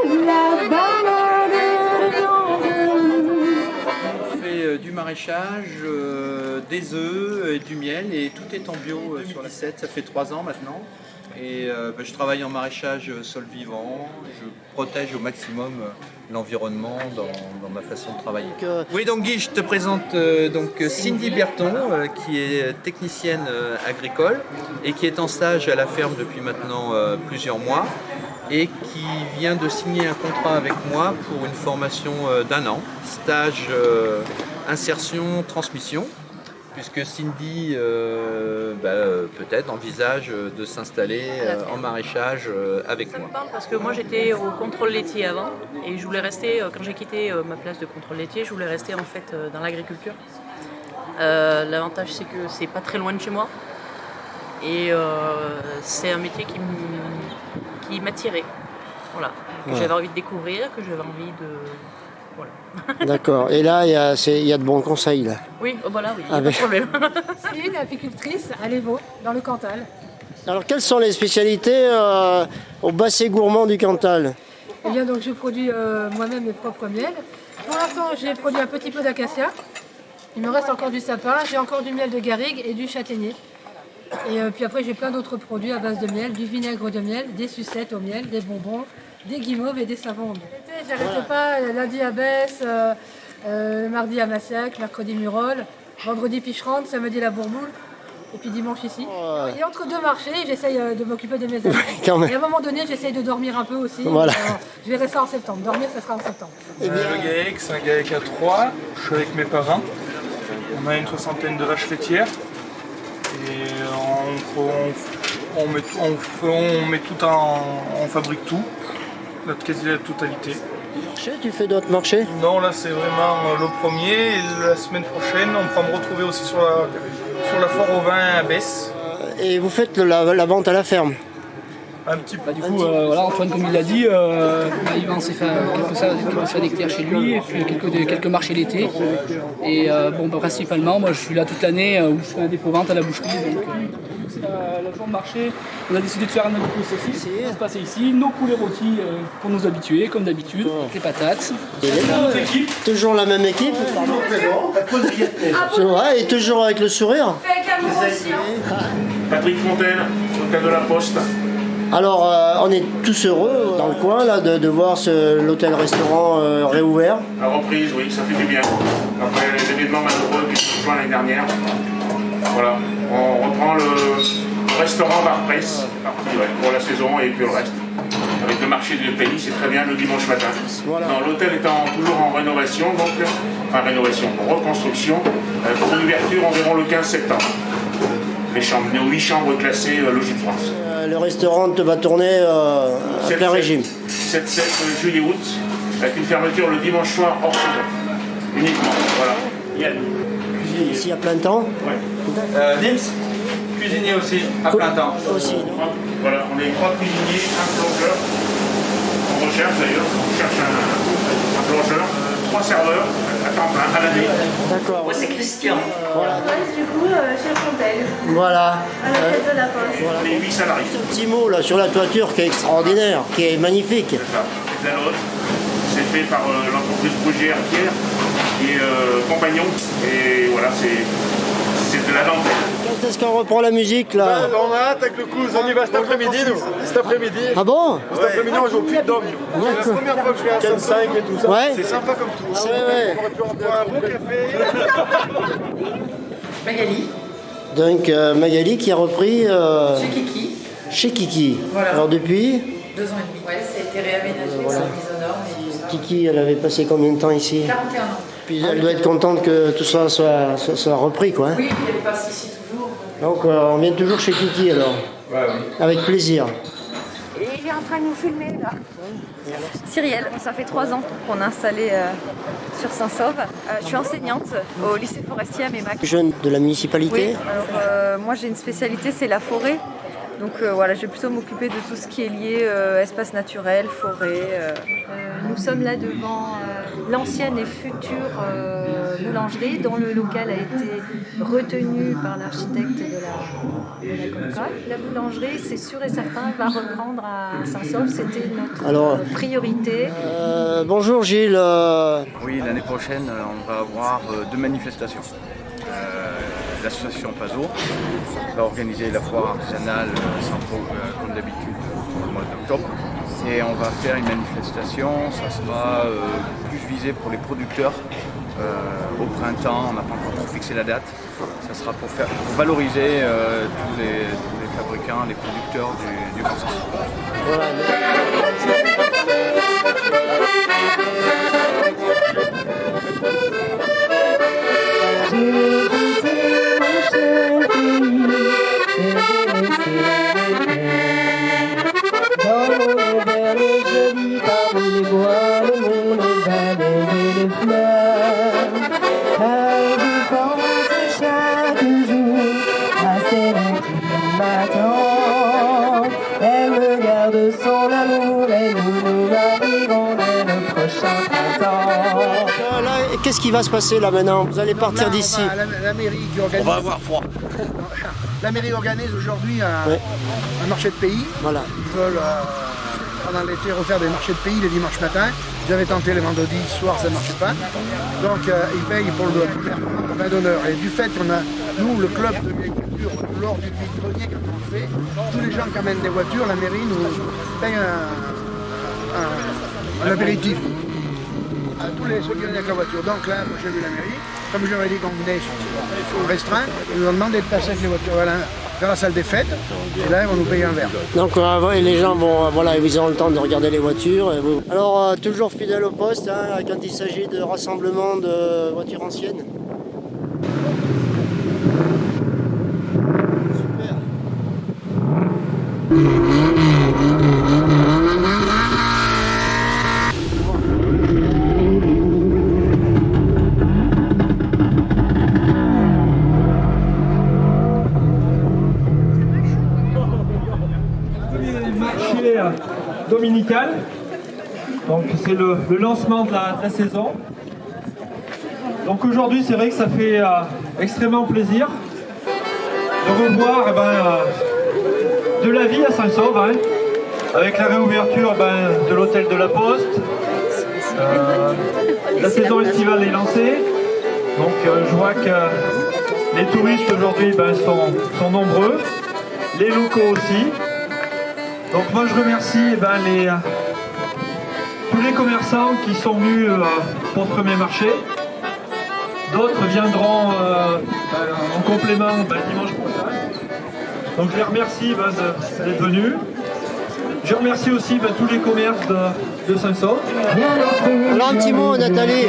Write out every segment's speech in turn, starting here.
la balade On fait du maraîchage, des œufs et du miel et tout est en bio sur la 7. Ça fait 3 ans maintenant. Et je travaille en maraîchage sol vivant, je protège au maximum l'environnement dans ma façon de travailler. Oui, donc Guy, je te présente donc Cindy Berton, qui est technicienne agricole et qui est en stage à la ferme depuis maintenant plusieurs mois et qui vient de signer un contrat avec moi pour une formation d'1 an, stage insertion transmission. Puisque Cindy peut-être envisage de s'installer en maraîchage avec moi. Parce que moi j'étais au contrôle laitier avant et je voulais rester, quand j'ai quitté ma place de contrôle laitier, je voulais rester en fait dans l'agriculture. L'avantage c'est que c'est pas très loin de chez moi et c'est un métier qui m'attirait. Voilà. Que j'avais envie de découvrir, que j'avais envie de... Voilà. D'accord. Et là, il y a de bons conseils, là. Oui, oh bah là, oui, Ah, pas de problème. C'est une apicultrice à l'Évaux, dans le Cantal. Alors, quelles sont les spécialités au bassin gourmand du Cantal? Eh bien, donc, je produis moi-même mes propres miels. Pour l'instant, j'ai produit un petit peu d'acacia. Il me reste encore du sapin. J'ai encore du miel de garrigue et du châtaignier. Et puis après, j'ai plein d'autres produits à base de miel, du vinaigre de miel, des sucettes au miel, des bonbons, des guimauves et des savons. J'arrête pas, lundi à Besse, mardi à Massiac, mercredi Murol, vendredi Picherande, samedi la Bourboule, et puis dimanche ici. Et entre deux marchés, j'essaye de m'occuper de mes amis. Quand même. Et à un moment donné, j'essaye de dormir un peu aussi. Voilà. Alors, je verrai ça en septembre. Dormir, ça sera en septembre. Le GAEC, c'est un GAEC à 3, je suis avec mes parents. On a une 60aine de vaches laitières. Et on fabrique tout, quasi la totalité. Tu fais d'autres marchés? Non, là c'est vraiment le premier. Et la semaine prochaine, on pourra me retrouver aussi sur la foire au vin à Besse. Et vous faites la vente à la ferme? Un petit peu. Du coup, voilà, Antoine, comme il l'a dit, il s'est fait quelques salles d'hectares chez lui, et puis quelques marchés l'été. Et principalement, moi je suis là toute l'année où je fais un dépôt-vente à la boucherie. Donc, c'est la journée de marché. On a décidé de faire un dépôt saucisse. Ça se passait ici, nos poulets rôtis pour nous habituer, comme d'habitude, les patates. Toujours la même équipe? C'est vrai, et toujours avec le sourire? Patrick Fontaine, hôtel de la Poste. Alors, on est tous heureux dans le coin là, de voir l'hôtel-restaurant réouvert. À reprise, oui, ça fait du bien. Après les événements malheureux qui se sont joints l'année dernière. Voilà, on reprend le restaurant bar presse pour la saison et puis le reste. Avec le marché de Penny, c'est très bien le dimanche matin. Voilà. L'hôtel étant toujours en rénovation, reconstruction, pour une ouverture environ le 15 septembre. Nos 8 chambres classées Logifrance. Le restaurant va tourner à plein régime. 7 juillet-août, avec une fermeture le dimanche soir hors saison. Uniquement, voilà. Yann. Cuisine ici à plein temps? Ouais. Nils, cuisinier aussi, à plein temps. Aussi. Voilà, on est 3 cuisiniers, un plongeur. On recherche d'ailleurs, on cherche un plongeur, 3 serveurs à temps plein à l'année. D'accord. Moi c'est Christian. Voilà. Du coup, chez Fontaine, Voilà. à la tête de la Poste. Voilà. On est 8 salariés. Un petit mot là sur la toiture qui est extraordinaire, qui est magnifique. C'est ça, c'est de la loge. C'est fait par l'entreprise Brugière Pierre et compagnon. Et voilà, c'est de la dentelle. Quand est-ce qu'on reprend la musique là? On a hâte avec le coup, on y va cet après-midi nous. Cet après-midi. Ah bon? Cet après-midi on joue au puits de dôme. C'est la première fois que je viens à Saint-5 et tout ça. Ouais. C'est sympa comme tout. Ah ouais. On aurait pu en boire un bon café. Magali, Donc Magali qui a repris chez Kiki, chez Kiki. Voilà. Alors depuis, 2 ans et demi. Ouais, ça a été réaménagé, Voilà. ça a mis aux normes et tout ça. Kiki elle avait passé combien de temps ici? 41 ans. Puis elle doit être contente que tout ça soit repris quoi. Hein. Oui, puis elle passe ici toujours. Donc on vient toujours chez Kiki alors. Ouais, oui. Avec plaisir. Et il est en train de nous filmer là. Cyrielle, ça fait 3 ans qu'on est installé sur Saint-Sauve. Je suis enseignante au lycée forestier à Mémac. Jeune de la municipalité. Oui, alors moi j'ai une spécialité, c'est la forêt. Donc voilà, je vais plutôt m'occuper de tout ce qui est lié espace naturel, forêt. Nous sommes là devant l'ancienne et future boulangerie dont le local a été retenu par l'architecte de la Concorde. La boulangerie, c'est sûr et certain, va reprendre à Saint-Saulve. C'était notre priorité. Bonjour Gilles. Oui, l'année prochaine, on va avoir 2 manifestations. L'association PASO va organiser la foire artisanale comme d'habitude au mois d'octobre. Et on va faire une manifestation, ça sera plus visé pour les producteurs au printemps, on n'a pas encore trop fixé la date. Ça sera pour valoriser tous les fabricants, les producteurs du consortium. Voilà. Elle me garde son amour et nous arrivons dès le prochain printemps. Là, qu'est-ce qui va se passer là maintenant? Vous allez partir d'ici. La mairie qui organise. On va avoir froid. La mairie organise aujourd'hui un marché de pays. Voilà. Ils veulent pendant l'été refaire des marchés de pays les dimanches matins. J'avais tenté les vendredis soirs, ça ne marchait pas. Donc ils payent pour le vin d'honneur. Et du fait qu'on a, nous, le club de l'agriculture, lors du vide-grenier, quand on le fait, tous les gens qui amènent des voitures, la mairie nous paye un apéritif à tous ceux qui viennent avec la voiture. Donc là, j'ai vu la mairie, comme je leur ai dit qu'on venait sur restreint, ils nous ont demandé de passer avec les voitures vers la salle des fêtes, et là ils vont nous payer un verre. Donc les gens vont, ils auront le temps de regarder les voitures. Alors toujours fidèle au poste quand il s'agit de rassemblement de voitures anciennes. Marché dominical, donc c'est le lancement de la saison. Donc aujourd'hui c'est vrai que ça fait extrêmement plaisir de revoir de la vie à Saint-Saulve, avec la réouverture de l'hôtel de la Poste. La saison estivale est lancée, donc je vois que les touristes aujourd'hui sont nombreux, les locaux aussi. Donc moi je remercie tous les commerçants qui sont venus pour ce premier marché. D'autres viendront en complément dimanche prochain. Donc je les remercie d'être venus. Je remercie aussi tous les commerces de Saint-Saulve. Alors un petit mot Nathalie.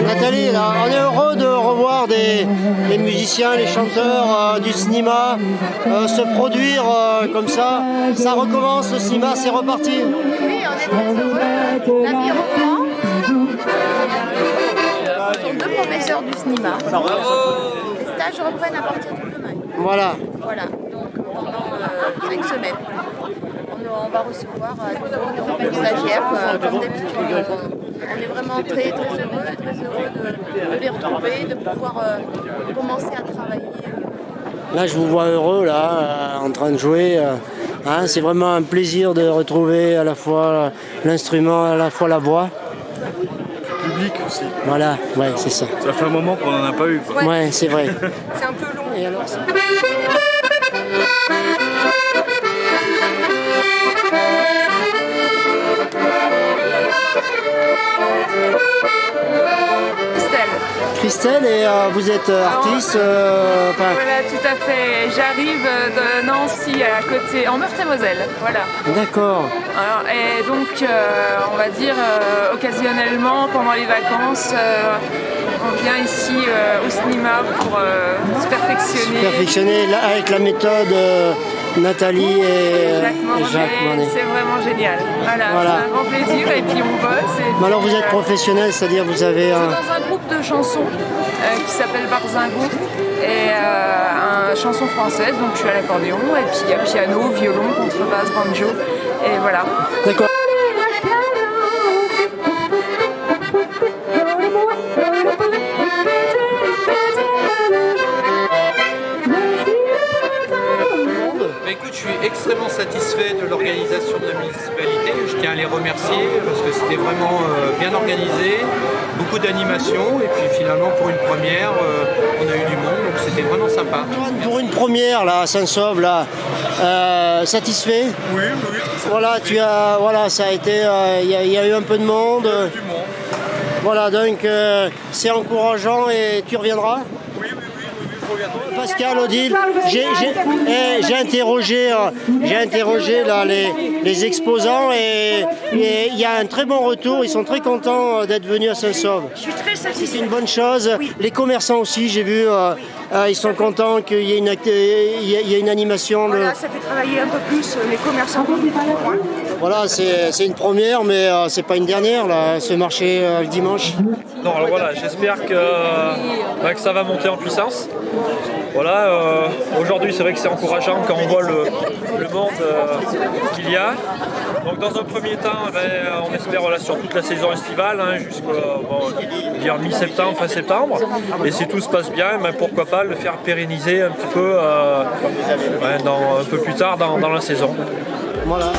Nathalie, là, on est heureux de revoir les musiciens, les chanteurs du cinéma se produire comme ça. Ça recommence, le cinéma, c'est reparti. Oui, on est très heureux. La vie reprend. Ce sont 2 professeurs du cinéma. Les stages reprennent à partir de demain. Voilà. Voilà, donc pendant 5 semaines. On va recevoir de nouvelles stagiaires, comme d'habitude. On est vraiment très heureux de les retrouver, de pouvoir commencer à travailler. Là, je vous vois heureux, là, en train de jouer. C'est vraiment un plaisir de retrouver à la fois l'instrument, à la fois la voix. Le public aussi. Voilà, ouais, c'est ça. Ça fait un moment qu'on n'en a pas eu. Ouais, c'est vrai. C'est un peu long. Et alors, Christelle, et vous êtes artiste Voilà, tout à fait. J'arrive de Nancy, à côté, en Meurthe-et-Moselle. Voilà. D'accord. Et donc, on va dire, occasionnellement, pendant les vacances, on vient ici au cinéma pour se perfectionner. Se perfectionner là, avec la méthode Nathalie et Jacques Monet. C'est vraiment génial. Voilà. C'est un grand plaisir et puis on bosse. Mais alors vous êtes professionnel, c'est-à-dire vous avez dans un groupe de chansons qui s'appelle Barzingo et chanson française, donc je suis à l'accordéon et puis il y a piano, violon, contrebasse, banjo et voilà. D'accord. extrêmement satisfait de l'organisation de la municipalité. Je tiens à les remercier parce que c'était vraiment bien organisé, beaucoup d'animation et puis finalement pour une première, on a eu du monde, donc c'était vraiment sympa. Pour une première là, à Saint-Sauve, là, satisfait? Oui. Voilà, ça a été, il y a eu un peu de monde. Voilà, donc c'est encourageant et tu reviendras? Oui, je reviendrai. Pascal, Odile, j'ai interrogé là, les exposants et il y a un très bon retour, ils sont très contents d'être venus à Saint-Sauve. Je suis très satisfaite. C'est une bonne chose. Oui. Les commerçants aussi, j'ai vu, ils sont contents qu'il y ait une animation. Voilà, ça fait travailler un peu plus les commerçants. Voilà, c'est une première, mais c'est pas une dernière, là, ce marché le dimanche. Non, alors voilà, j'espère que ça va monter en puissance. Voilà, aujourd'hui c'est vrai que c'est encourageant quand on voit le monde qu'il y a. Donc dans un premier temps, on espère sur toute la saison estivale, jusqu'à mi-septembre, fin septembre. Et si tout se passe bien, pourquoi pas le faire pérenniser un petit peu un peu plus tard dans la saison. Voilà.